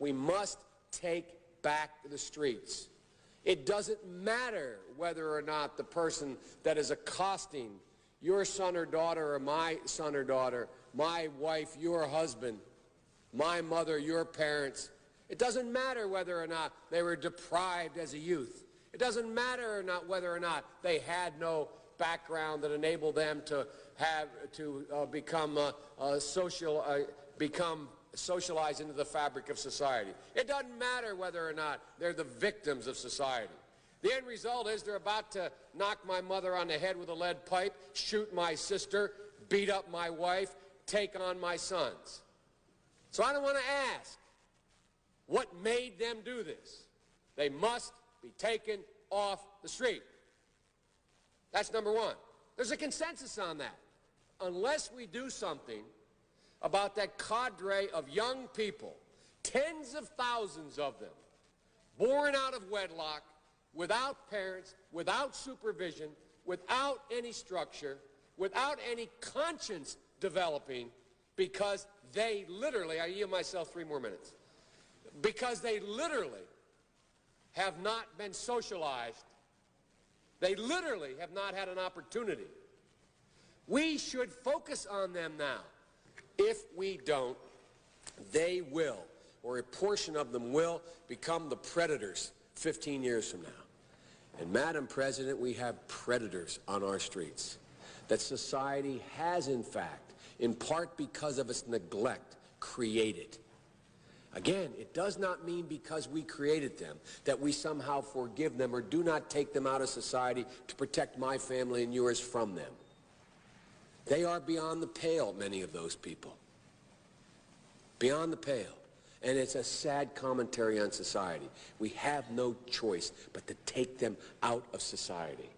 We must take back the streets. It doesn't matter whether or not the person that is accosting your son or daughter or my son or daughter, my wife, your husband, my mother, your parents. It doesn't matter whether or not they were deprived as a youth. It doesn't matter or not whether or not they had no background that enabled them to become socialized into the fabric of society. It doesn't matter whether or not they're the victims of society. The end result is they're about to knock my mother on the head with a lead pipe, shoot my sister, beat up my wife, take on my sons. So I don't want to ask what made them do this. They must be taken off the street. That's number one. There's a consensus on that. Unless we do something about that cadre of young people, tens of thousands of them, born out of wedlock, without parents, without supervision, without any structure, without any conscience developing, because they literally, I yield myself 3 more minutes, because they literally have not been socialized. They literally have not had an opportunity. We should focus on them now. If we don't, they will, or a portion of them will, become the predators 15 years from now. And Madam President, we have predators on our streets that society has, in fact, in part because of its neglect, created. Again, it does not mean because we created them that we somehow forgive them or do not take them out of society to protect my family and yours from them. They are beyond the pale, many of those people. Beyond the pale. And it's a sad commentary on society. We have no choice but to take them out of society.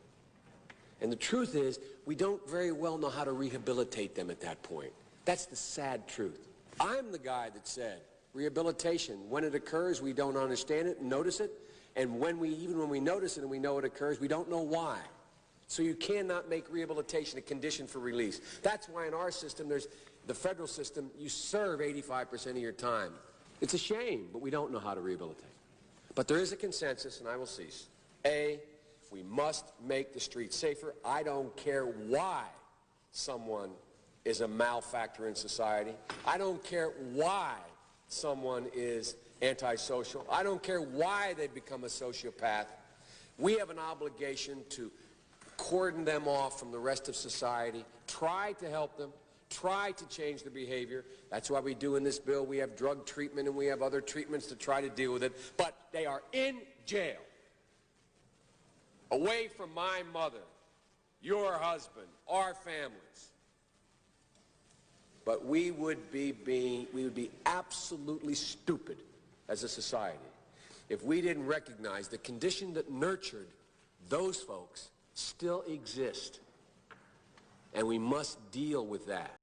And the truth is, we don't very well know how to rehabilitate them at that point. That's the sad truth. I'm the guy that said, rehabilitation, when it occurs, we don't understand it and notice it. And even when we notice it and we know it occurs, we don't know why. So you cannot make rehabilitation a condition for release. That's why in our system, the federal system, you serve 85% of your time. It's a shame, but we don't know how to rehabilitate. But there is a consensus, and I will cease. A, we must make the streets safer. I don't care why someone is a malefactor in society. I don't care why someone is antisocial. I don't care why they become a sociopath. We have an obligation to cordon them off from the rest of society, try to help them, try to change their behavior. That's why we do in this bill. We have drug treatment and we have other treatments to try to deal with it. But they are in jail, away from my mother, your husband, our families. But we would be absolutely stupid as a society if we didn't recognize the condition that nurtured those folks still exist. And we must deal with that.